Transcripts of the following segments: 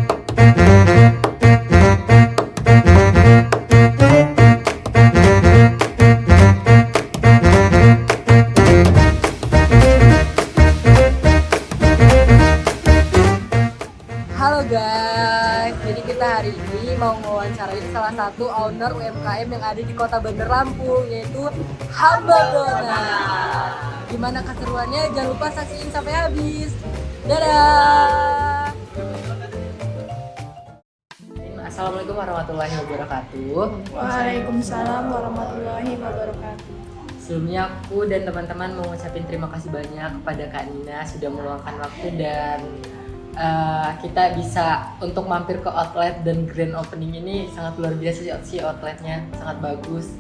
Halo guys, jadi kita hari ini mau mewawancarai salah satu owner UMKM yang ada di Kota Bandar Lampung, yaitu Humble Donut. Gimana keseruannya? Jangan lupa saksiin sampai habis. Dadah! Assalamualaikum warahmatullahi wabarakatuh. Waalaikumsalam warahmatullahi wabarakatuh. Sebelumnya aku dan teman-teman mau ngucapin terima kasih banyak kepada Kak Nina sudah meluangkan waktu dan kita bisa untuk mampir ke outlet, dan grand opening ini sangat luar biasa sih, outletnya sangat bagus,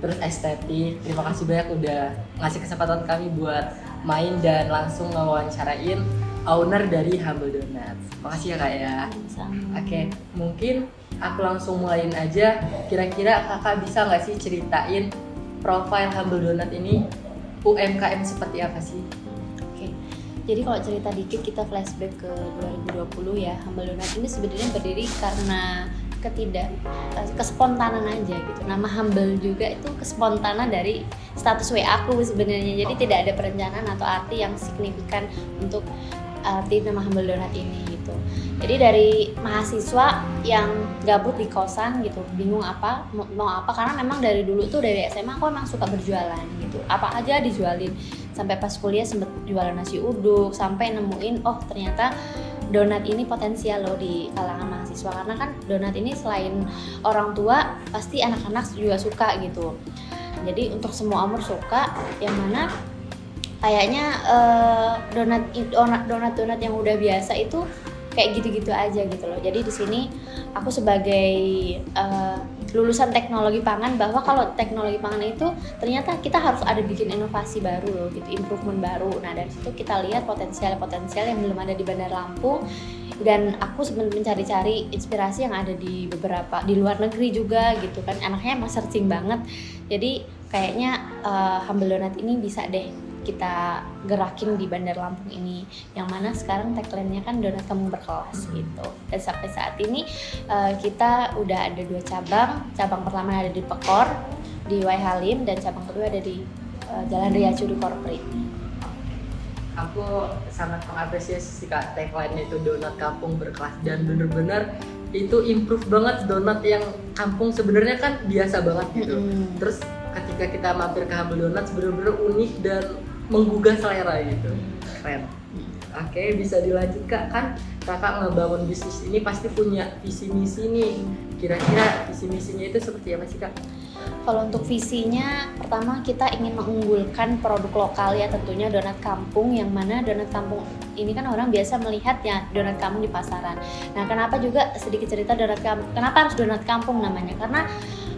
terus estetik. Terima kasih banyak udah ngasih kesempatan kami buat main dan langsung ngewawancarain owner dari Humble Donut. Makasih ya Kak ya. Oke, mungkin aku langsung mulain aja. Kira-kira kakak bisa nggak sih ceritain profil Humble Donut ini, UMKM seperti apa sih? Jadi kalau cerita dikit, kita flashback ke 2020 ya. Humble Donut ini sebenarnya berdiri karena kespontanan aja gitu. Nama Humble juga itu kespontanan dari status WA aku sebenarnya. Jadi tidak ada perencanaan atau arti yang signifikan untuk arti nama Humble Donut ini gitu. Jadi dari mahasiswa yang gabut di kosan gitu, bingung mau apa, karena memang dari dulu tuh dari SMA aku emang suka berjualan gitu. Apa aja dijualin. Sampai pas kuliah sempet jualan nasi uduk, sampai nemuin oh ternyata donat ini potensial loh di kalangan mahasiswa, karena kan donat ini selain orang tua pasti anak-anak juga suka gitu. Jadi untuk semua umur suka, yang mana kayaknya donat yang udah biasa itu kayak gitu-gitu aja gitu loh. Jadi di sini aku sebagai lulusan teknologi pangan, bahwa kalau teknologi pangan itu ternyata kita harus ada bikin inovasi baru loh gitu, improvement baru. Nah dari situ kita lihat potensial yang belum ada di Bandar Lampung, dan aku sebenarnya mencari-cari inspirasi yang ada di luar negeri juga gitu kan. Anaknya emang searching banget, jadi kayaknya Humble Donut ini bisa deh kita gerakin di Bandar Lampung ini, yang mana sekarang tagline-nya kan donat kampung berkelas gitu. Dan sampai saat ini kita udah ada 2 cabang pertama ada di Pekor di Wai Halim, dan cabang kedua ada di Jalan Ria Cudi Korpri. Aku sangat mengapresiasi sih Kak, tagline itu donat kampung berkelas, dan bener-bener itu improve banget. Donat yang kampung sebenarnya kan biasa banget gitu. Terus ketika kita mampir ke Humble Donut bener-bener unik dan menggugah selera gitu. Keren. Oke, bisa dilanjut Kak. Kan kakak ngebangun bisnis ini pasti punya visi misi nih. Kira-kira visi misinya itu seperti apa sih Kak? Kalau untuk visinya, pertama kita ingin mengunggulkan produk lokal ya, tentunya donat kampung, yang mana donat kampung ini kan orang biasa melihatnya donat kampung di pasaran. Nah kenapa juga sedikit cerita donat kampung, kenapa harus donat kampung namanya? Karena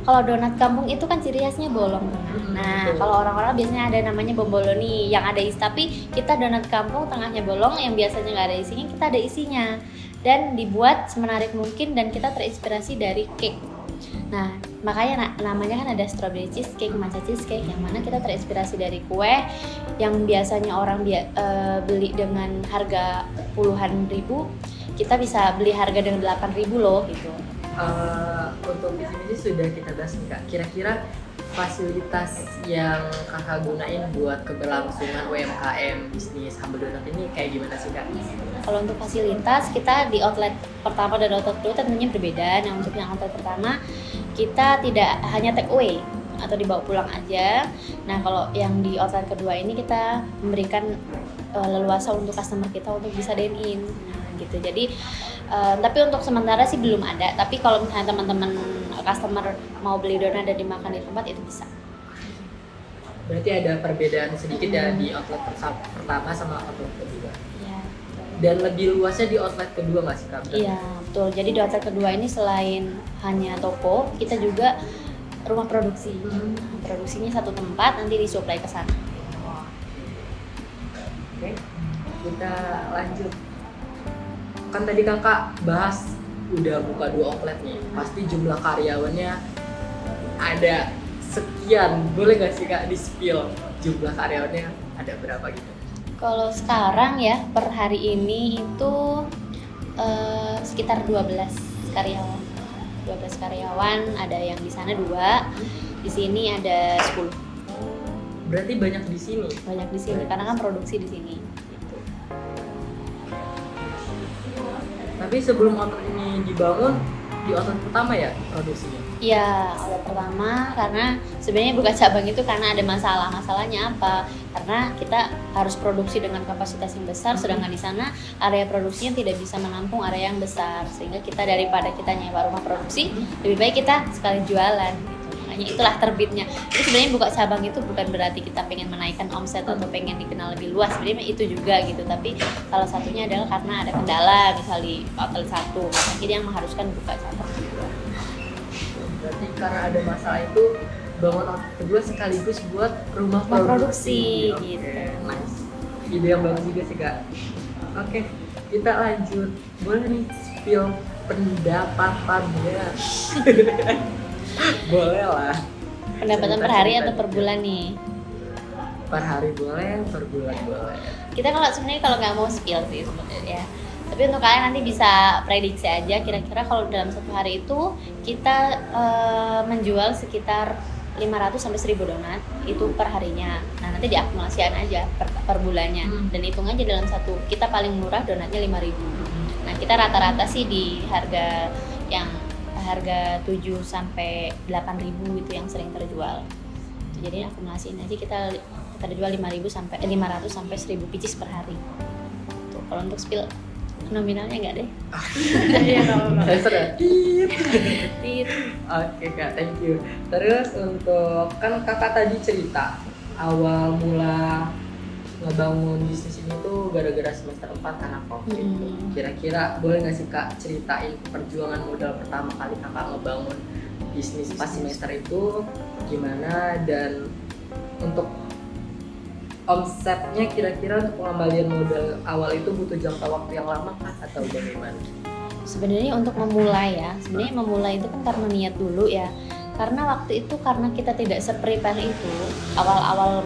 kalau donat kampung itu kan ciri khasnya bolong. Nah, kalau orang-orang biasanya ada namanya bomboloni yang ada isi, tapi kita donat kampung tengahnya bolong, yang biasanya nggak ada isinya, kita ada isinya. Dan dibuat semenarik mungkin, dan kita terinspirasi dari cake. Nah, makanya namanya kan ada strawberry cheesecake, matcha cheesecake, yang mana kita terinspirasi dari kue yang biasanya orang beli dengan harga puluhan ribu, kita bisa beli harga dengan 8.000 loh gitu. Untuk visi misi sudah kita bahas nih Kak. Kira-kira fasilitas yang kakak gunain buat keberlangsungan UMKM bisnis Humble Donut ini kayak gimana sih Kak? Kalau untuk fasilitas, kita di outlet pertama dan outlet kedua tentunya berbeda. Nah untuk yang outlet pertama, kita tidak hanya take away atau dibawa pulang aja. Nah kalau yang di outlet kedua ini kita memberikan leluasa untuk customer kita untuk bisa dine in gitu. Jadi tapi untuk sementara sih belum ada. Tapi kalau misalnya teman-teman customer mau beli donat dan dimakan di tempat, itu bisa. Berarti ada perbedaan sedikit ya di outlet pertama sama outlet kedua. Iya. Dan lebih luasnya di outlet kedua nggak sih Kak? Iya betul. Jadi di outlet kedua ini selain hanya toko, kita juga rumah produksi. Produksinya satu tempat, nanti disuplai ke sana. Oke, kita lanjut. Kan tadi kakak bahas udah buka 2 outlet nih, pasti jumlah karyawannya ada sekian. Boleh nggak sih Kak di-spill jumlah karyawannya ada berapa gitu? Kalau sekarang ya per hari ini itu sekitar 12 karyawan. 12 karyawan, ada yang di sana 2, di sini ada 10. Berarti banyak di sini. Banyak di sini karena kan produksi di sini. Gitu. Tapi sebelum outlet ini dibangun, di outlet pertama ya produksinya? Iya, outlet pertama karena sebenarnya buka cabang itu karena ada masalah. Masalahnya apa? Karena kita harus produksi dengan kapasitas yang besar, sedangkan di sana area produksinya tidak bisa menampung area yang besar, sehingga kita daripada kita nyewa rumah produksi, lebih baik kita sekali jualan. Gitu. Makanya itulah terbitnya. Jadi sebenarnya buka cabang itu bukan berarti kita pengen menaikkan omset atau pengen dikenal lebih luas. Sebenarnya itu juga gitu. Tapi salah satunya adalah karena ada kendala, misalnya di outlet 1, jadi yang mengharuskan buka cabang. Berarti karena ada masalah itu bangun outlet kedua sekaligus buat rumah Produksi, Oke, gitu. nice. Ide yang bagus juga sih kak. Oke, kita lanjut. Boleh nih spill pendapatannya? Boleh lah. Pendapatan per hari atau per bulan nih? Per hari boleh, per bulan boleh. Kita sebenarnya kalau nggak mau spill sih sebenarnya. Tapi untuk kalian nanti bisa prediksi aja kira-kira kalau dalam satu hari itu kita menjual sekitar 500 sampai 1000 donat itu per harinya. Nah, nanti diakumulasikan aja per bulannya dan hitung aja dalam satu. Kita paling murah donatnya 5.000. Nah, kita rata-rata sih di harga 7 sampai 8.000 itu yang sering terjual. Jadi akumulasiin aja kita jual 500 sampai 1.000 pieces per hari. Tuh, kalau untuk spill nominalnya enggak deh. Iya, Saya sudah. Tit. Oke kak, thank you. Terus untuk kan kakak tadi cerita awal mula ngebangun bisnis ini tuh gara-gara semester 4 karena COVID. Kira-kira boleh nggak sih kak ceritain perjuangan modal pertama kali kakak ngebangun bisnis pas semester itu gimana, dan untuk omsetnya kira-kira untuk pengembalian modal awal itu butuh jangka waktu yang lama kah atau bagaimana? Sebenarnya untuk memulai itu kan karena niat dulu ya. Karena waktu itu karena kita tidak se-prepare itu awal-awal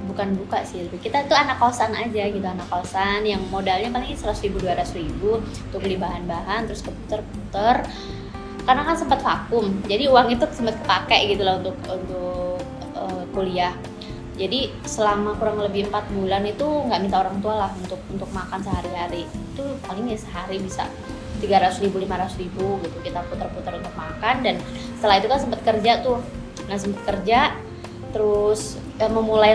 bukan buka sih. Kita tuh anak kosan aja gitu, anak kosan yang modalnya paling 100.000 200.000 untuk beli bahan-bahan terus keputer-puter. Karena kan sempat vakum. Jadi uang itu sempat kepake gitu loh untuk kuliah. Jadi selama kurang lebih 4 bulan itu nggak minta orang tua lah untuk makan sehari-hari. Itu paling ya sehari bisa 300.000 500.000 gitu kita putar-putar untuk makan. Dan setelah itu kan sempat kerja tuh. Nah sempat kerja terus memulai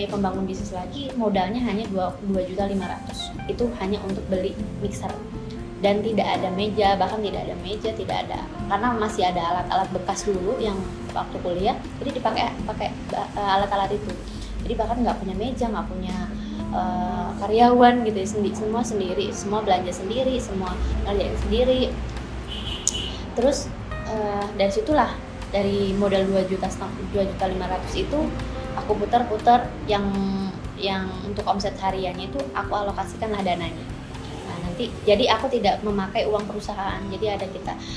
pembangun bisnis lagi, modalnya hanya 2.500.000. Itu hanya untuk beli mixer. Dan tidak ada meja, bahkan tidak ada karena masih ada alat-alat bekas dulu yang waktu kuliah, jadi dipakai alat-alat itu. Jadi bahkan nggak punya meja, nggak punya karyawan gitu, semua sendiri, semua belanja sendiri, semua kerjain sendiri. Terus dari situlah, dari modal 2.500.000 itu aku putar yang untuk omset hariannya itu aku alokasikan lah dananya. Jadi aku tidak memakai uang perusahaan. Jadi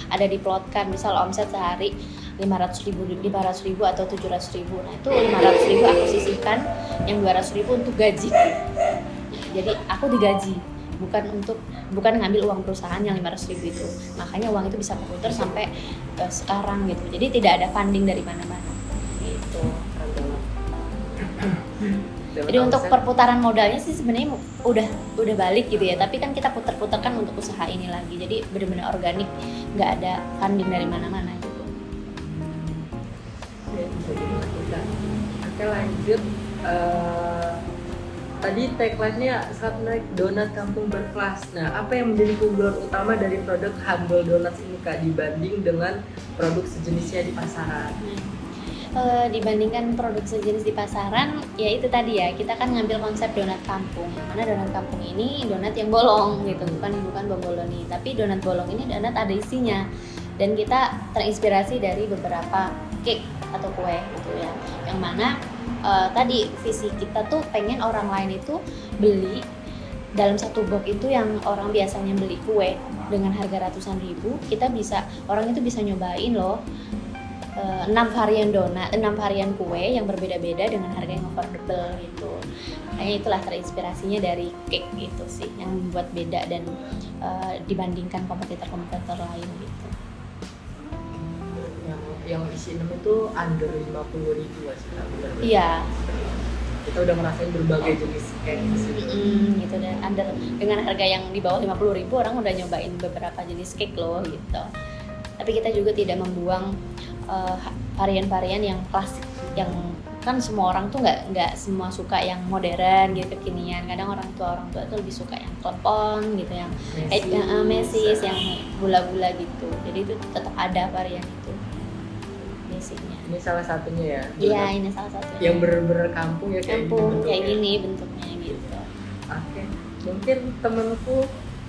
ada diplotkan, misal omset sehari 500.000 atau 700.000. Nah itu 500.000 aku sisihkan, yang 200.000 untuk gaji. Jadi aku digaji, bukan ngambil uang perusahaan yang 500.000 itu. Makanya uang itu bisa keputar sampai sekarang gitu. Jadi tidak ada funding dari mana-mana. Gitu. Jadi untuk perputaran modalnya sih sebenarnya udah balik gitu ya, tapi kan kita putar-putar kan untuk usaha ini lagi, jadi benar-benar organik, nggak ada funding dari mana-mana gitu. Oke lanjut. Tadi tagline-nya saat naik donat kampung berkelas. Nah, apa yang menjadi keunggulan utama dari produk Humble Donuts ini kak dibanding dengan produk sejenisnya di pasaran? Dibandingkan produk sejenis di pasaran, ya itu tadi ya, kita kan ngambil konsep donat kampung. Karena donat kampung ini donat yang bolong gitu, bukan bomboloni, tapi donat bolong ini donat ada isinya. Dan kita terinspirasi dari beberapa cake atau kue gitu ya, yang mana tadi visi kita tuh pengen orang lain itu beli dalam satu box itu, yang orang biasanya beli kue dengan harga ratusan ribu, orang itu bisa nyobain loh 6 varian donat, 6 varian kue yang berbeda-beda dengan harga yang affordable gitu. Makanya itulah terinspirasinya dari cake itu sih yang membuat beda dan dibandingkan kompetitor-kompetitor lain gitu. Yang isi 6 itu under 50.000 sih Kak, benar. Iya. Kita udah ngerasain berbagai jenis cake di sini. Gitu, dan dengan harga yang di bawah 50.000 orang udah nyobain beberapa jenis cake loh gitu. Tapi kita juga tidak membuang varian-varian yang klasik, yang kan semua orang tuh nggak semua suka yang modern gitu, kekinian. Kadang orang tua tuh lebih suka yang klepon gitu, yang mesis, yang gula-gula gitu. Jadi itu tetap ada varian itu basicnya. Ini salah satunya ya? Iya, ini salah satunya. Yang bener-bener kampung ya, kampung kayak gini bentuknya gitu. Oke, mungkin temenku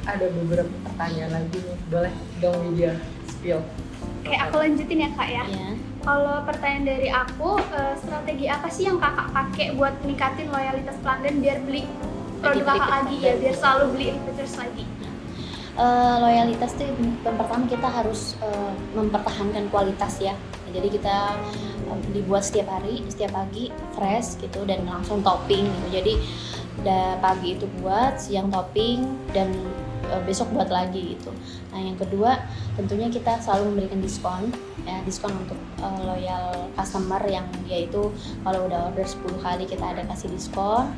ada beberapa pertanyaan lagi nih, boleh dong Widya spill. Oke, aku lanjutin ya Kak ya. Iya. Kalau pertanyaan dari aku, strategi apa sih yang Kakak pakai buat ningkatin loyalitas pelanggan biar beli produk Kakak lagi ya, biar selalu beli terus lagi? Loyalitas tuh yang pertama kita harus mempertahankan kualitas ya. Jadi kita dibuat setiap hari, setiap pagi fresh gitu dan langsung topping gitu. Jadi pagi itu buat, siang topping dan besok buat lagi gitu. Nah yang kedua tentunya kita selalu memberikan diskon ya, diskon untuk loyal customer yang yaitu kalau udah order 10 kali kita ada kasih diskon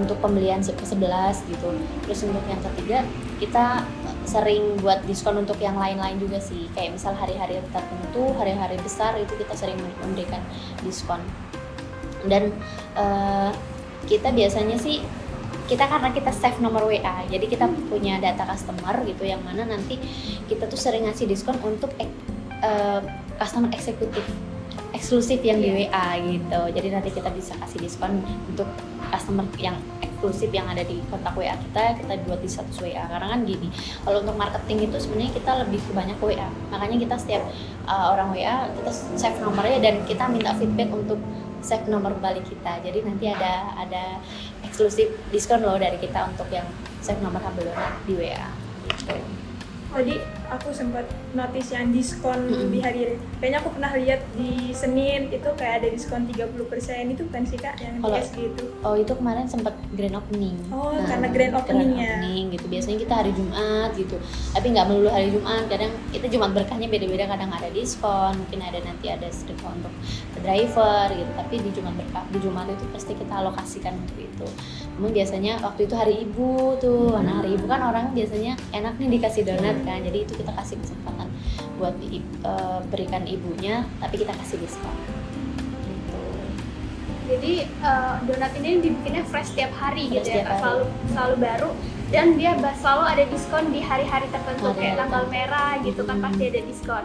untuk pembelian ke-11 gitu. Terus untuk yang ketiga kita sering buat diskon untuk yang lain-lain juga sih, kayak misal hari-hari tertentu, hari-hari besar itu kita sering memberikan diskon. Dan kita biasanya sih karena kita save nomor WA, jadi kita punya data customer gitu yang mana nanti kita tuh sering ngasih diskon untuk customer eksekutif eksklusif yang di WA gitu. Jadi nanti kita bisa kasih diskon untuk customer yang eksklusif yang ada di kontak WA kita buat di status WA. Karena kan gini, kalau untuk marketing itu sebenarnya kita lebih ke banyak WA. Makanya kita setiap orang WA kita save nomornya dan kita minta feedback untuk save nomor balik kita. Jadi nanti ada eksklusif diskon loh dari kita untuk yang save nomor Humble Donut di WA gitu. Tadi aku sempat notice yang diskon di hari kayaknya aku pernah lihat di Senin itu kayak ada diskon 30%, itu kan sih Kak yang di SG itu? Oh itu kemarin sempat grand opening. Karena grand openingnya. Grand opening gitu, biasanya kita hari Jumat gitu, tapi nggak melulu hari Jumat, kadang kita Jumat berkahnya beda-beda, kadang ada diskon, mungkin ada nanti ada diskon untuk driver gitu, tapi di Jumat berkah, di Jumat itu pasti kita alokasikan untuk itu. Namun biasanya waktu itu hari Ibu tuh, nah hari Ibu kan orang biasanya enak nih dikasih donat kan, jadi itu kita kasih kesempatan buat berikan ibunya, tapi kita kasih diskon gitu. Jadi donat ini dibikinnya fresh setiap hari gitu ya, Setiap hari. selalu baru, dan dia selalu ada diskon di hari-hari tertentu kayak tanggal merah gitu kan pasti ada diskon.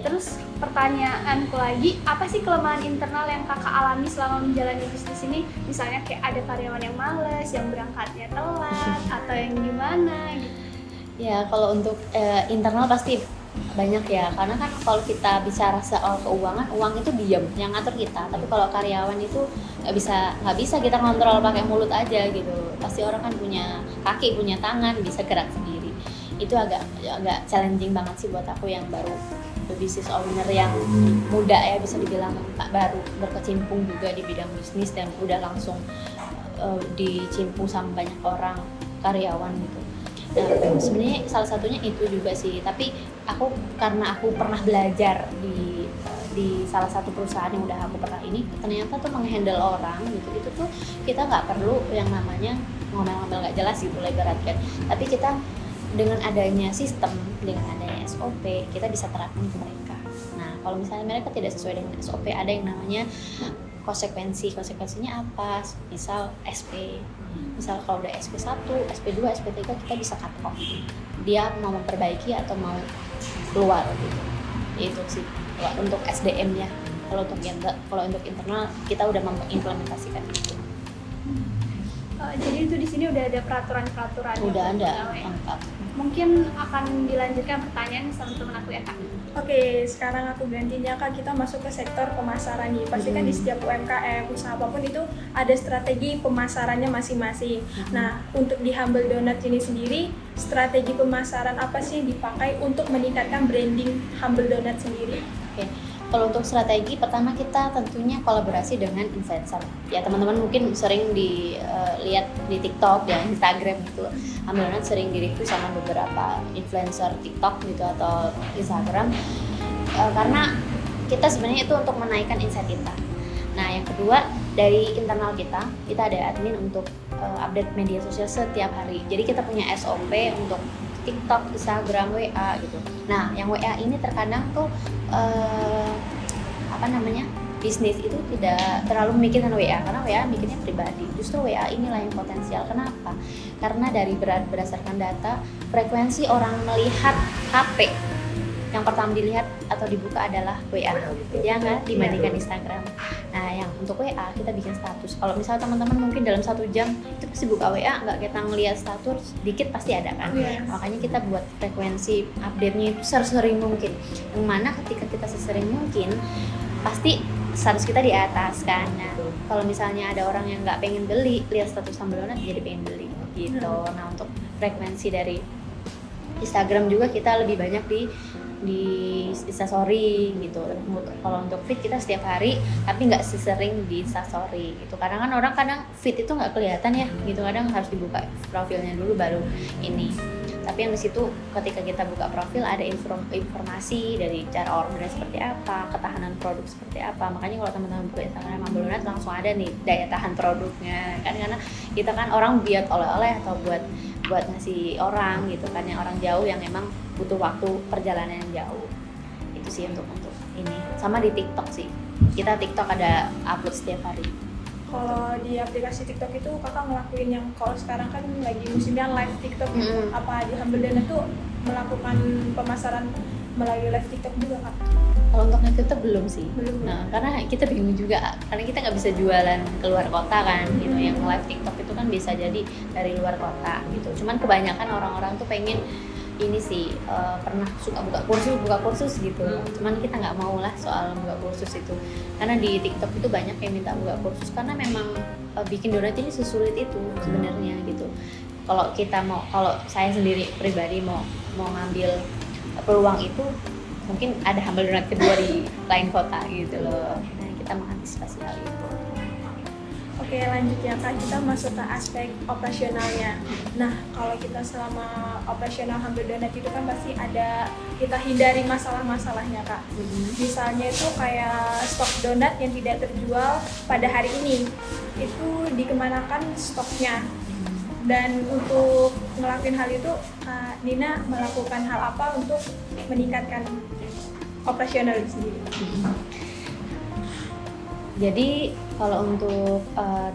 Terus pertanyaanku lagi, apa sih kelemahan internal yang Kakak alami selama menjalani bisnis ini? Misalnya kayak ada karyawan yang males, yang berangkatnya telat, atau yang gimana gitu? Ya kalau untuk internal pasti banyak ya, karena kan kalau kita bicara soal keuangan, uang itu diam, yang ngatur kita. Tapi kalau karyawan itu nggak bisa kita kontrol pakai mulut aja gitu. Pasti orang kan punya kaki, punya tangan, bisa gerak sendiri. Itu agak challenging banget sih buat aku yang baru bisnis owner yang muda ya, bisa dibilang baru berkecimpung juga di bidang bisnis dan udah langsung dicimpung sama banyak orang karyawan gitu. Nah, sebenarnya salah satunya itu juga sih, tapi karena aku pernah belajar di salah satu perusahaan yang udah aku pernah ini, ternyata tuh menghandle orang gitu, itu tuh kita nggak perlu yang namanya ngomel-ngomel nggak jelas gitu lah ibaratkan, tapi kita dengan adanya sistem, dengan adanya SOP, kita bisa terapkan ke mereka. Nah, kalau misalnya mereka tidak sesuai dengan SOP, ada yang namanya konsekuensinya apa? Misal SP, misal kalau udah SP1, SP2, SP3 kita bisa cut off. Dia mau memperbaiki atau mau keluar gitu. Itu sih untuk SDM ya. Kalau untuk internal kita udah mengimplementasikan itu. Jadi itu di sini udah ada peraturan-peraturan. Udah ada lengkap. Mungkin akan dilanjutkan pertanyaan sama teman aku ya Kak. Oke, sekarang aku gantinya Kak, kita masuk ke sektor pemasaran nih. Pasti kan di setiap UMKM, usaha apapun itu ada strategi pemasarannya masing-masing. Nah, untuk di Humble Donut ini sendiri, strategi pemasaran apa sih dipakai untuk meningkatkan branding Humble Donut sendiri? Oke. Kalau untuk strategi, pertama kita tentunya kolaborasi dengan influencer. Ya teman-teman mungkin sering lihat di TikTok, ya Instagram gitu. Humble Donut sering di-review sama beberapa influencer TikTok gitu atau Instagram. Karena kita sebenarnya itu untuk menaikkan insight kita. Nah yang kedua, dari internal kita ada admin untuk update media sosial setiap hari. Jadi kita punya SOP untuk TikTok, Instagram, WA gitu. Nah, yang WA ini terkadang tuh bisnis itu tidak terlalu memikirkan WA karena WA mikirnya pribadi. Justru WA inilah yang potensial. Kenapa? Karena dari berdasarkan data, frekuensi orang melihat HP yang pertama dilihat atau dibuka adalah WA, ya nggak, dibandingkan Instagram. Nah, yang untuk WA kita bikin status. Kalau misalnya teman-teman mungkin dalam 1 jam itu pasti buka WA, nggak kita ngelihat status, dikit pasti ada kan. Makanya kita buat frekuensi update-nya itu sesering mungkin. Yang mana ketika kita sesering mungkin, pasti status kita di atas kan. Nah, kalau misalnya ada orang yang nggak pengen beli, lihat status Humble Donut jadi pengen beli gitu. Nah, untuk frekuensi dari Instagram juga kita lebih banyak di Instastory gitu. Kalau untuk feed kita setiap hari, tapi nggak sesering di Instastory gitu. Kadang kan orang feed itu nggak kelihatan ya gitu. Kadang harus dibuka profilnya dulu baru ini. Tapi yang di situ ketika kita buka profil ada informasi dari cara ordernya seperti apa, ketahanan produk seperti apa. Makanya kalau teman-teman buka Instagram Humble Donut langsung ada nih daya tahan produknya kan, karena kita kan orang buat oleh-oleh atau buat ngasih orang gitu kan, yang orang jauh yang emang butuh waktu perjalanan yang jauh. Itu sih untuk ini. Sama di TikTok sih, kita TikTok ada upload setiap hari. Kalau di aplikasi TikTok itu kakak ngelakuin yang, kalau sekarang kan lagi musimnya live TikTok gitu. Apa di Humble Donut tuh melakukan pemasaran melalui live TikTok juga kak? Kalau untuk live TikTok belum sih. Belum. Nah, karena kita bingung juga, karena kita nggak bisa jualan keluar kota kan gitu. Yang live TikTok itu kan bisa jadi dari luar kota gitu. Cuman kebanyakan orang-orang tuh pengen ini sih, pernah suka buka kursus gitu. Cuman kita nggak mau lah soal buka kursus itu, karena di TikTok itu banyak yang minta buka kursus karena memang bikin donat ini sesulit itu sebenarnya gitu. Kalau saya sendiri pribadi mau ngambil peluang itu, mungkin ada Humble Donut kedua di lain kota gitu loh. Nah, kita mengantisipasi hal itu. Oke, lanjut ya kak, kita masuk ke aspek operasionalnya. Nah, kalau kita selama operasional Humble Donut itu kan pasti ada, kita hindari masalah-masalahnya kak. Misalnya itu kayak stok donat yang tidak terjual pada hari ini, itu dikemanakan stoknya. Dan untuk ngelakuin hal itu, Nina melakukan hal apa untuk meningkatkan operasional sendiri? Jadi kalau untuk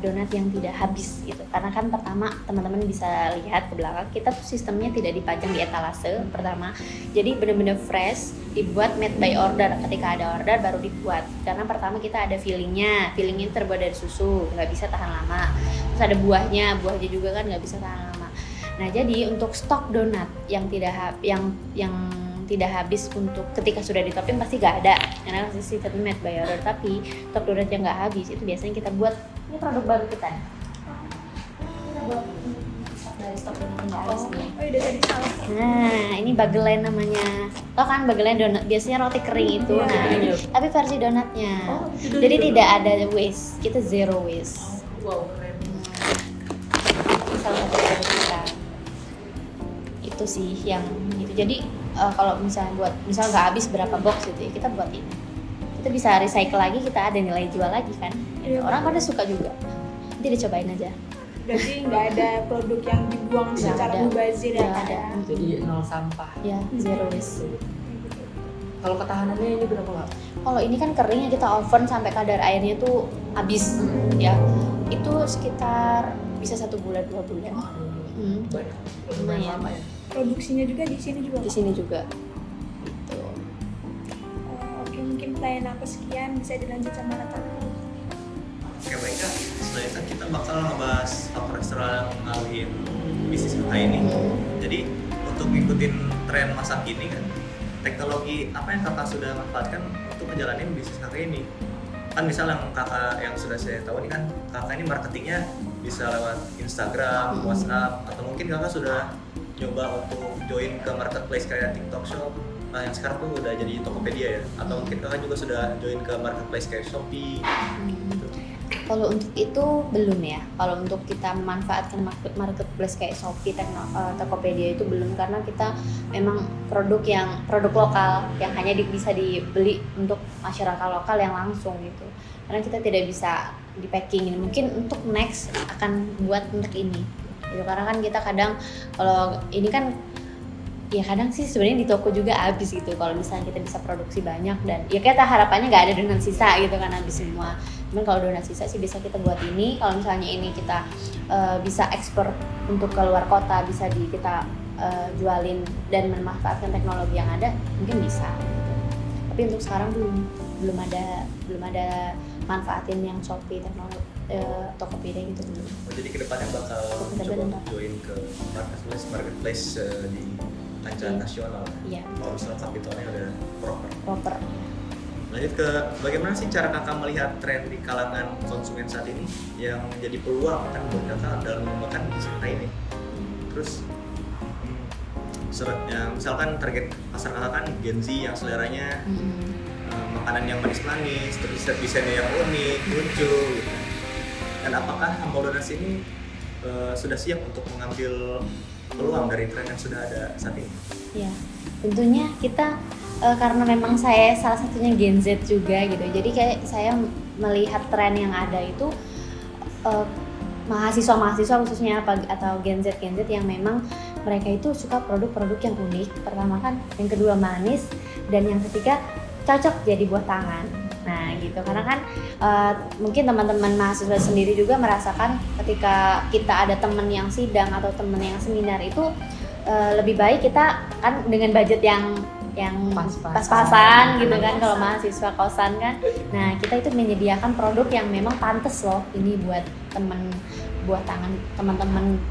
donat yang tidak habis gitu, karena kan pertama teman-teman bisa lihat ke belakang, kita tuh sistemnya tidak dipajang di etalase pertama. Jadi benar-benar fresh, dibuat made by order. Ketika ada order baru dibuat. Karena pertama kita ada fillingnya terbuat dari susu, nggak bisa tahan lama. Terus ada buahnya juga kan nggak bisa tahan lama. Nah, jadi untuk stok donat yang tidak habis untuk ketika sudah ditoping pasti nggak ada, karena sistem made by order. Tapi stok donat yang nggak habis itu biasanya kita buat, ini produk baru kita buat dari stok donat yang nggak habis nih. Udah tadi salah. Nah, ini bagelen namanya. Tau kan bagelen donat biasanya roti kering itu. Nah, tapi versi donatnya. Jadi tidak ada waste, kita zero waste. Wow, keren. Ini salah satu produk kita. Itu sih yang gitu. Jadi kalau misalnya nggak habis berapa box gitu ya, kita buat ini, kita bisa recycle lagi, kita ada nilai jual lagi kan. Orang pada suka juga, nanti dicobain aja. Berarti nggak ada produk yang dibuang secara mubazir ya kak? Ada. Jadi nol sampah. Ya, zero waste. Kalau ketahanannya ini berapa kak? Kalau ini kan keringnya kita oven sampai kadar airnya tuh habis ya, itu sekitar bisa 1 bulan 2 bulan. Banyak. Lumayan. Lama ya. Produksinya juga di sini juga. Di sini juga. Gitu. Oke, mungkin pertanyaan aku sekian, bisa dilanjut sama Nathan. Oke baik kak, selanjutnya kita bakal ngebahas operasional yang ngalihin bisnis kita ini. Jadi untuk ngikutin tren masa kini kan, teknologi apa yang kakak sudah manfaatkan untuk menjalani bisnis kakak ini? Kan misal yang sudah saya tahu ini kan, kakak ini marketingnya bisa lewat Instagram, WhatsApp, atau mungkin kakak sudah nyoba untuk join ke marketplace kayak TikTok Shop. yang sekarang tuh udah jadi Tokopedia ya, atau mungkin kakak juga sudah join ke marketplace kayak Shopee gitu. Kalau untuk itu belum ya. Kalau untuk kita memanfaatkan marketplace kayak Shopee, Tokopedia itu belum, karena kita memang produk lokal yang hanya bisa dibeli untuk masyarakat lokal yang langsung gitu. Karena kita tidak bisa di packing. Mungkin untuk next akan buat untuk ini. Gitu. Karena kan kita kadang kalau ini kan ya kadang sih sebenarnya di toko juga habis gitu. Kalau misalnya kita bisa produksi banyak dan ya kita harapannya nggak ada donat sisa gitu kan, habis semua. Cuman kalau donat sisa sih bisa kita buat ini. Kalau misalnya ini kita bisa ekspor untuk keluar kota, bisa kita jualin dan memanfaatkan teknologi yang ada, mungkin bisa. Gitu. Tapi untuk sekarang belum ada manfaatin yang Shopee, teknologi Tokopedia gitu belum. Jadi kedepannya bakal coba untuk join ke marketplace di kancah nasional. Iya. Kalau misalnya kapitalnya udah proper. Lanjut ke bagaimana sih cara kakak melihat tren di kalangan konsumen saat ini yang menjadi peluang kan buat kakak dalam mengembangkan bisnis ini. Terus misalkan target pasar kakak kan Gen Z yang seleranya makanan yang manis-manis, terus desainnya yang unik, lucu gitu. Dan apakah Humble Donuts ini sudah siap untuk mengambil peluang dari tren yang sudah ada saat ini? Ya, tentunya kita karena memang saya salah satunya Gen Z juga gitu. Jadi kayak saya melihat tren yang ada itu mahasiswa khususnya atau Gen Z yang memang mereka itu suka produk-produk yang unik. Pertama kan, yang kedua manis, dan yang ketiga cocok jadi buah tangan. Nah gitu, karena kan mungkin teman-teman mahasiswa sendiri juga merasakan ketika kita ada teman yang sidang atau teman yang seminar itu lebih baik kita kan dengan budget yang pas-pasan gitu kan, kalau mahasiswa kosan kan. Nah kita itu menyediakan produk yang memang pantas loh ini buat buah tangan teman-teman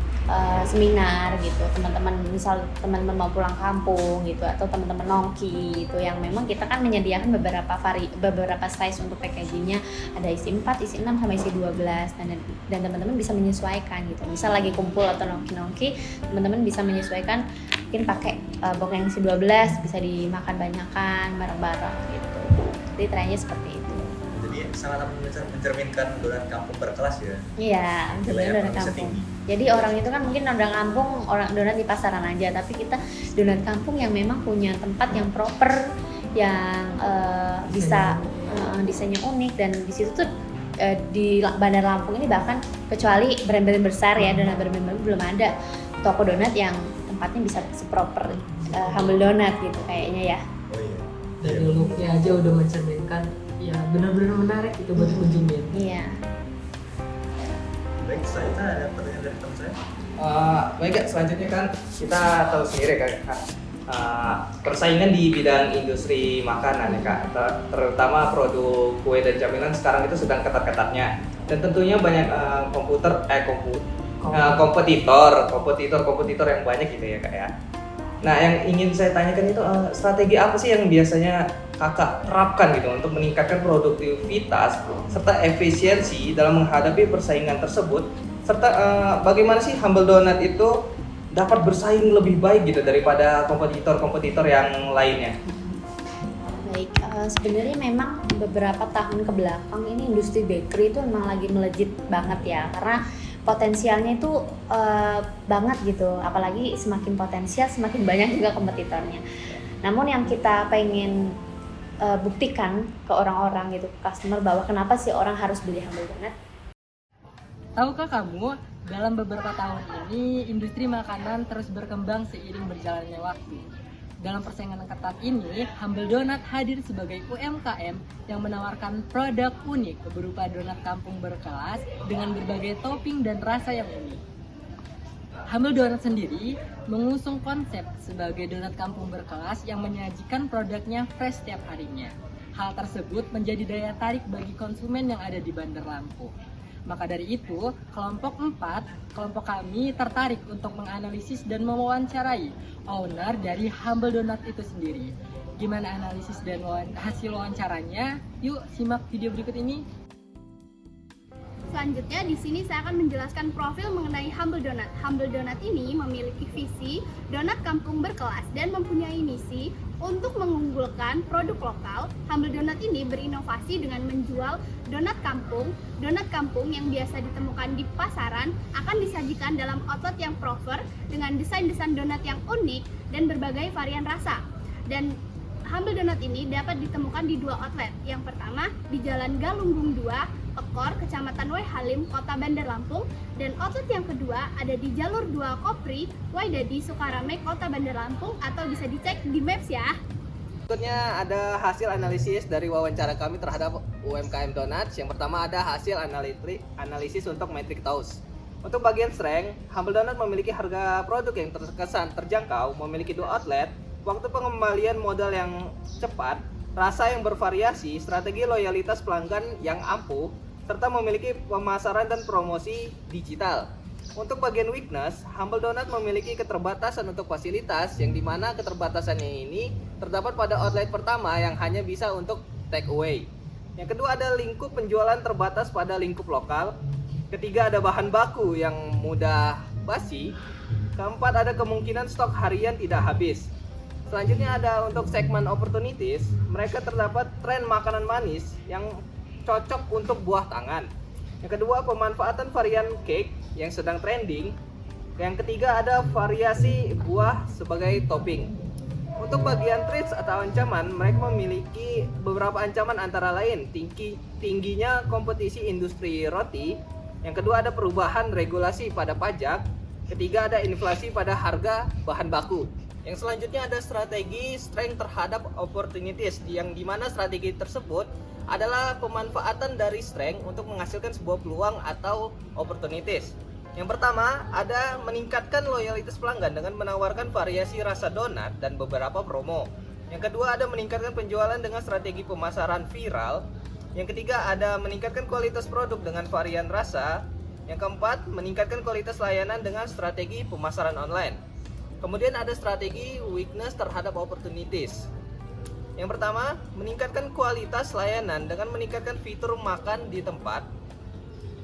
seminar gitu, teman-teman misal teman-teman mau pulang kampung gitu, atau teman-teman nongki gitu, yang memang kita kan menyediakan beberapa size untuk packagingnya, ada isi 4, isi 6 sama isi 12, dan teman-teman bisa menyesuaikan gitu. Misal lagi kumpul atau nongki, teman-teman bisa menyesuaikan, mungkin pakai box yang isi 12 bisa dimakan banyakan bareng-bareng gitu. Jadi trennya seperti itu. Jadi sangat mencerminkan donat kampung berkelas ya. Iya, Nilainya donat bisa kampung. tinggi. Jadi orang itu kan mungkin orang kampung, orang donat di pasaran aja, tapi kita donat kampung yang memang punya tempat yang proper, yang bisa desainnya unik, dan di situ tuh di Bandar Lampung ini bahkan kecuali brand-brand besar ya, donat brand-brand belum ada toko donat yang tempatnya bisa seproper Humble Donut gitu kayaknya ya. Oh iya. Dari looknya aja udah mencerminkan, ya benar-benar menarik itu buat kunjungin. Iya. Baik, selanjutnya ada pertanyaan dari teman saya. Baik Kak, selanjutnya kan kita tahu sendiri Kak, persaingan di bidang industri makanan ya Kak, terutama produk kue dan camilan sekarang itu sedang ketat-ketatnya, dan tentunya banyak kompetitor yang banyak gitu ya Kak ya. Nah yang ingin saya tanyakan itu strategi apa sih yang biasanya kakak terapkan gitu untuk meningkatkan produktivitas serta efisiensi dalam menghadapi persaingan tersebut, serta bagaimana sih Humble Donut itu dapat bersaing lebih baik gitu daripada kompetitor yang lainnya? Baik, sebenarnya memang beberapa tahun ke belakang ini industri bakery itu memang lagi melejit banget ya, karena potensialnya itu banget gitu, apalagi semakin potensial semakin banyak juga kompetitornya. Namun yang kita pengen buktikan ke orang-orang gitu, ke customer, bahwa kenapa sih orang harus beli Humble Donut. Tahukah kamu, dalam beberapa tahun ini industri makanan terus berkembang seiring berjalannya waktu. Dalam persaingan yang ketat ini, Humble Donut hadir sebagai UMKM yang menawarkan produk unik berupa donat kampung berkelas dengan berbagai topping dan rasa yang unik. Humble Donut sendiri mengusung konsep sebagai donat kampung berkelas yang menyajikan produknya fresh setiap harinya. Hal tersebut menjadi daya tarik bagi konsumen yang ada di Bandar Lampung. Maka dari itu, kelompok kami tertarik untuk menganalisis dan mewawancarai owner dari Humble Donut itu sendiri. Gimana analisis dan hasil wawancaranya? Yuk simak video berikut ini. Selanjutnya di sini saya akan menjelaskan profil mengenai Humble Donut. Humble Donut ini memiliki visi donat kampung berkelas dan mempunyai misi Untuk mengunggulkan produk lokal, Humble Donut ini berinovasi dengan menjual donat kampung. Donat kampung yang biasa ditemukan di pasaran akan disajikan dalam outlet yang proper dengan desain-desain donat yang unik dan berbagai varian rasa. Dan Humble Donut ini dapat ditemukan di 2 outlet. Yang pertama di Jalan Galunggung 2, Pekor, Kecamatan Wai Halim, Kota Bandar Lampung. Dan outlet yang kedua ada di Jalur 2 Kopri, Waidadi, Sukarame, Kota Bandar Lampung, atau bisa dicek di Maps ya. Berikutnya ada hasil analisis dari wawancara kami terhadap UMKM Donuts. Yang pertama ada hasil analisis untuk Metric Toast. Untuk bagian strength, Humble Donut memiliki harga produk yang terkesan terjangkau, memiliki 2 outlet, waktu pengembalian modal yang cepat, rasa yang bervariasi, strategi loyalitas pelanggan yang ampuh, serta memiliki pemasaran dan promosi digital. Untuk bagian weakness, Humble Donut memiliki keterbatasan untuk fasilitas, yang dimana keterbatasannya ini terdapat pada outlet pertama yang hanya bisa untuk take away. Yang kedua ada lingkup penjualan terbatas pada lingkup lokal. Ketiga ada bahan baku yang mudah basi. Keempat ada kemungkinan stok harian tidak habis. Selanjutnya ada untuk segmen opportunities, mereka terdapat tren makanan manis yang cocok untuk buah tangan. Yang kedua pemanfaatan varian cake yang sedang trending. Yang ketiga ada variasi buah sebagai topping. Untuk bagian threats atau ancaman, mereka memiliki beberapa ancaman antara lain tingginya kompetisi industri roti. Yang kedua ada perubahan regulasi pada pajak. Ketiga ada inflasi pada harga bahan baku. Yang selanjutnya ada strategi strength terhadap opportunities, yang dimana strategi tersebut adalah pemanfaatan dari strength untuk menghasilkan sebuah peluang atau opportunities. Yang pertama ada meningkatkan loyalitas pelanggan dengan menawarkan variasi rasa donat dan beberapa promo. Yang kedua ada meningkatkan penjualan dengan strategi pemasaran viral. Yang ketiga ada meningkatkan kualitas produk dengan varian rasa. Yang keempat meningkatkan kualitas layanan dengan strategi pemasaran online. Kemudian ada strategi weakness terhadap opportunities. Yang pertama, meningkatkan kualitas layanan dengan meningkatkan fitur makan di tempat.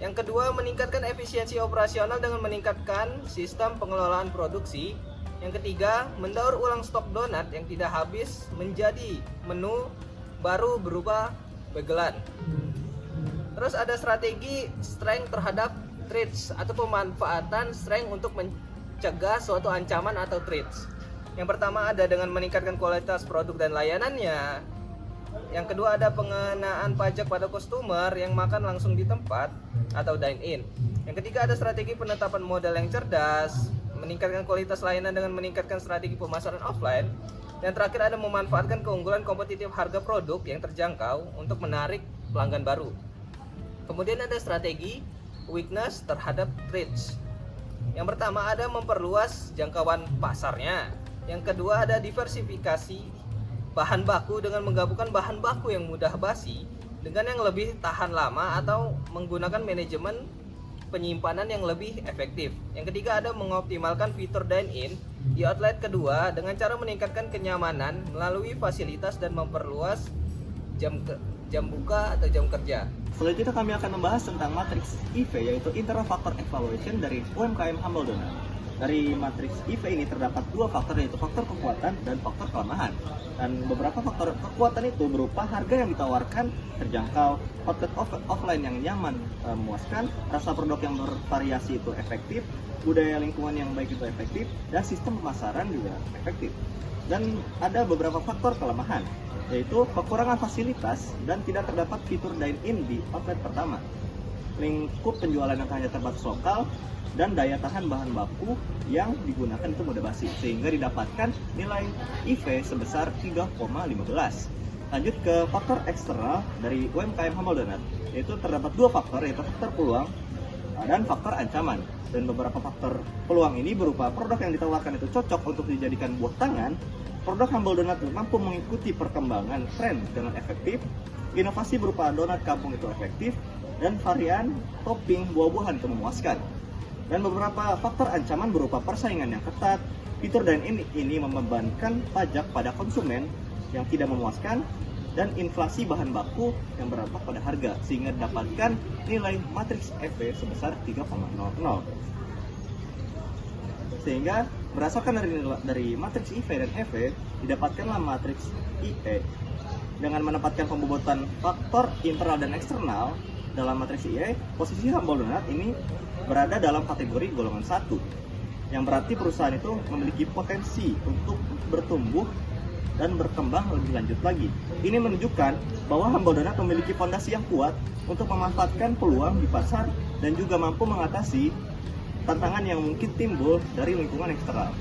Yang kedua, meningkatkan efisiensi operasional dengan meningkatkan sistem pengelolaan produksi. Yang ketiga, mendaur ulang stok donat yang tidak habis menjadi menu baru berupa bagelan. Terus ada strategi strength terhadap threats atau pemanfaatan strength untuk mencegah suatu ancaman atau threats. Yang pertama ada dengan meningkatkan kualitas produk dan layanannya. Yang kedua ada pengenaan pajak pada customer yang makan langsung di tempat atau dine in. Yang ketiga ada strategi penetapan modal yang cerdas, meningkatkan kualitas layanan dengan meningkatkan strategi pemasaran offline. Dan terakhir ada memanfaatkan keunggulan kompetitif harga produk yang terjangkau untuk menarik pelanggan baru. Kemudian ada strategi weakness terhadap threats. Yang pertama ada memperluas jangkauan pasarnya. Yang kedua ada diversifikasi bahan baku dengan menggabungkan bahan baku yang mudah basi dengan yang lebih tahan lama atau menggunakan manajemen penyimpanan yang lebih efektif. Yang ketiga ada mengoptimalkan fitur dine-in di outlet kedua dengan cara meningkatkan kenyamanan melalui fasilitas dan memperluas jam buka atau jam kerja. Selanjutnya kami akan membahas tentang matriks IV, yaitu Internal Factor Evaluation dari UMKM Humble Donut. Dari matriks IV ini terdapat 2 faktor, yaitu faktor kekuatan dan faktor kelemahan. Dan beberapa faktor kekuatan itu berupa harga yang ditawarkan terjangkau, outlet offline yang nyaman memuaskan, rasa produk yang bervariasi itu efektif, budaya lingkungan yang baik itu efektif, dan sistem pemasaran juga efektif. Dan ada beberapa faktor kelemahan, yaitu kekurangan fasilitas dan tidak terdapat fitur dine-in di outlet pertama, lingkup penjualan yang hanya terbatas lokal, dan daya tahan bahan baku yang digunakan itu mudah basi, sehingga didapatkan nilai IV sebesar 3,15. Lanjut ke faktor eksternal dari UMKM Humble Donut, yaitu terdapat 2 faktor, yaitu faktor peluang dan faktor ancaman. Dan beberapa faktor peluang ini berupa produk yang ditawarkan itu cocok untuk dijadikan buah tangan, produk Humble Donut mampu mengikuti perkembangan tren dengan efektif, inovasi berupa donat kampung itu efektif, dan varian topping buah-buahan itu memuaskan. Dan beberapa faktor ancaman berupa persaingan yang ketat, fitur dine-in ini membebankan pajak pada konsumen yang tidak memuaskan, dan inflasi bahan baku yang berdampak pada harga, sehingga dapatkan nilai matriks EV sebesar 3,00. Sehingga berdasarkan dari matriks IV dan EV didapatkanlah matriks IE. Dengan menempatkan pembobotan faktor internal dan eksternal dalam matriks IE, posisi Humble Donut ini berada dalam kategori golongan 1, yang berarti perusahaan itu memiliki potensi untuk bertumbuh dan berkembang lebih lanjut lagi. Ini menunjukkan bahwa Humble Donut memiliki fondasi yang kuat untuk memanfaatkan peluang di pasar dan juga mampu mengatasi tantangan yang mungkin timbul dari lingkungan eksternal.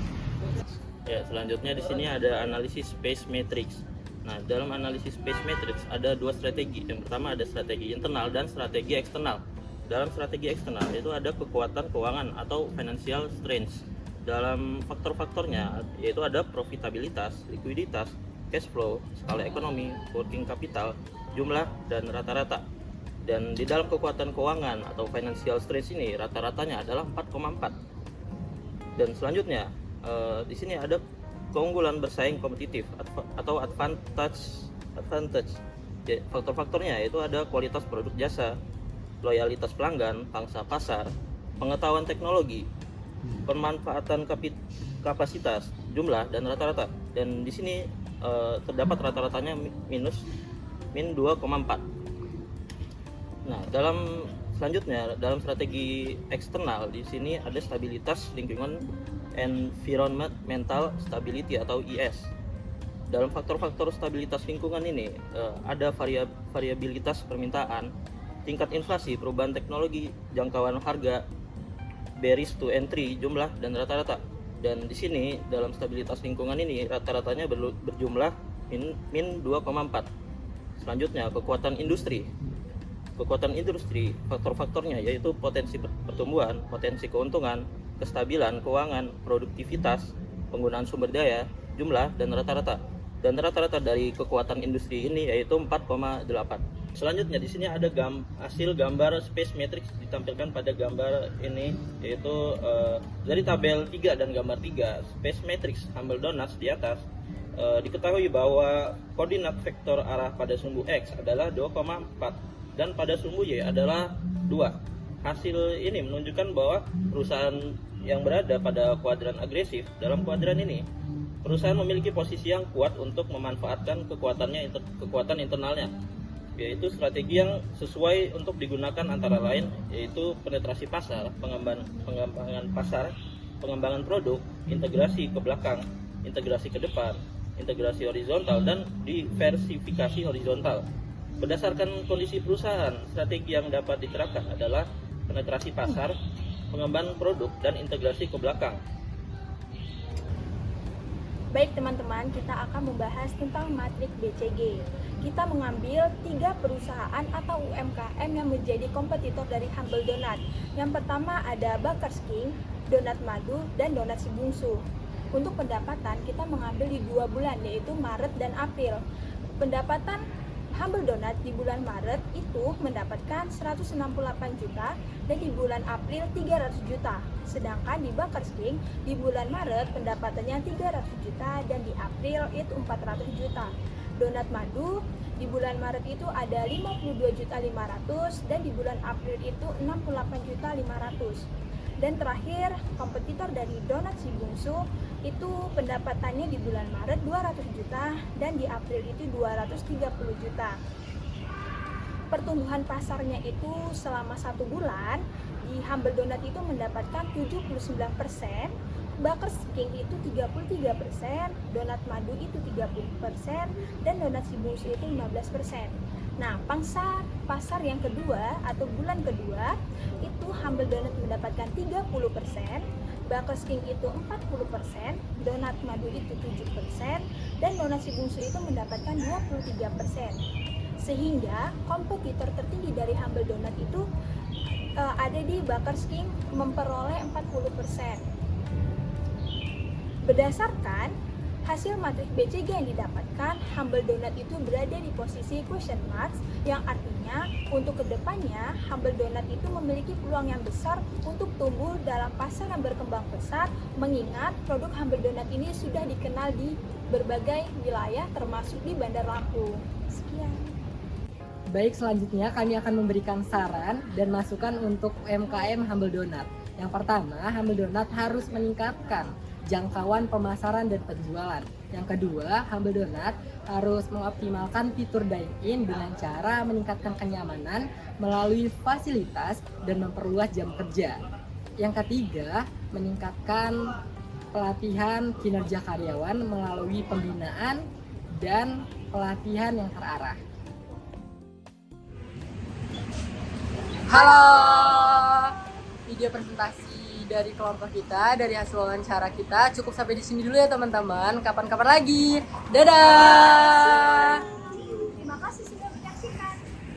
Ya, selanjutnya di sini ada analisis space matrix. Nah, dalam analisis space matrix ada dua strategi. Yang pertama ada strategi internal dan strategi eksternal. Dalam strategi eksternal itu ada kekuatan keuangan atau financial strength. Dalam faktor-faktornya yaitu ada profitabilitas, likuiditas, cash flow, skala ekonomi, working capital, jumlah, dan rata-rata. Dan di dalam kekuatan keuangan atau financial strength ini rata-ratanya adalah 4,4. Dan selanjutnya di sini ada keunggulan bersaing kompetitif atau advantage. Ya, faktor-faktornya yaitu ada kualitas produk jasa, loyalitas pelanggan, pangsa pasar, pengetahuan teknologi, pemanfaatan kapasitas, jumlah, dan rata-rata. Dan di sini terdapat rata-ratanya min 2,4. Nah, selanjutnya dalam strategi eksternal di sini ada stabilitas lingkungan, environmental stability atau ES. Dalam faktor-faktor stabilitas lingkungan ini ada variabilitas permintaan, tingkat inflasi, perubahan teknologi, jangkauan harga, barriers to entry, jumlah, dan rata-rata. Dan di sini dalam stabilitas lingkungan ini rata-ratanya berjumlah min 2,4. Selanjutnya kekuatan industri. Kekuatan industri, faktor-faktornya yaitu potensi pertumbuhan, potensi keuntungan, kestabilan keuangan, produktivitas, penggunaan sumber daya, jumlah, dan rata-rata. Dan rata-rata dari kekuatan industri ini yaitu 4,8. Selanjutnya di sini ada hasil gambar space matrix ditampilkan pada gambar ini, yaitu dari tabel 3 dan gambar 3 space matrix Humble Donuts di atas. Diketahui bahwa koordinat vektor arah pada sumbu X adalah 2,4 dan pada sumbu Y adalah 2. Hasil ini menunjukkan bahwa perusahaan yang berada pada kuadran agresif, dalam kuadran ini perusahaan memiliki posisi yang kuat untuk memanfaatkan kekuatan internalnya, yaitu strategi yang sesuai untuk digunakan antara lain yaitu penetrasi pasar, pengembangan pasar, pengembangan produk, integrasi ke belakang, integrasi ke depan, integrasi horizontal, dan diversifikasi horizontal. Berdasarkan kondisi perusahaan, strategi yang dapat diterapkan adalah penetrasi pasar, pengembangan produk, dan integrasi ke belakang. Baik teman-teman, kita akan membahas tentang matriks BCG. Kita mengambil 3 perusahaan atau UMKM yang menjadi kompetitor dari Humble Donut. Yang pertama ada Bakers King, Donat Madu, dan Donat Si Bungsu. Untuk pendapatan kita mengambil di 2 bulan, yaitu Maret dan April. Pendapatan Humble Donut di bulan Maret itu mendapatkan 168 juta dan di bulan April 300 juta. Sedangkan di Bakers King di bulan Maret pendapatannya 300 juta dan di April itu 400 juta. Donat Madu di bulan Maret itu ada 52.500.000 dan di bulan April itu 68.500.000. Dan terakhir, kompetitor dari Donat Si Bungsu itu pendapatannya di bulan Maret 200 juta dan di April itu 230 juta. Pertumbuhan pasarnya itu selama 1 bulan di Humble Donut itu mendapatkan 79%, Bakers King itu 33%, Donat Madu itu 30%, dan Donat Si Bungsu itu 15%. Nah, pangsa pasar yang kedua atau bulan kedua itu Humble Donut mendapatkan 30%, Bakers King itu 40%, Donat Madu itu 7%, dan Donat Si Bungsu itu mendapatkan 23%. Sehingga kompetitor tertinggi dari Humble Donut itu ada di Bakers King memperoleh 40%. Berdasarkan hasil matriks BCG yang didapatkan, Humble Donut itu berada di posisi question marks, yang artinya untuk kedepannya Humble Donut itu memiliki peluang yang besar untuk tumbuh dalam pasar yang berkembang pesat, mengingat produk Humble Donut ini sudah dikenal di berbagai wilayah termasuk di Bandar Lampung. Sekian. Baik, selanjutnya kami akan memberikan saran dan masukan untuk UMKM Humble Donut. Yang pertama, Humble Donut harus meningkatkan jangkauan pemasaran dan penjualan. Yang kedua, Humble Donut harus mengoptimalkan fitur dine-in dengan cara meningkatkan kenyamanan melalui fasilitas dan memperluas jam kerja. Yang ketiga, meningkatkan pelatihan kinerja karyawan melalui pembinaan dan pelatihan yang terarah. Halo, video presentasi dari kelompok kita, dari hasil wawancara kita cukup sampai di sini dulu ya teman-teman. Kapan-kapan lagi. Dadah.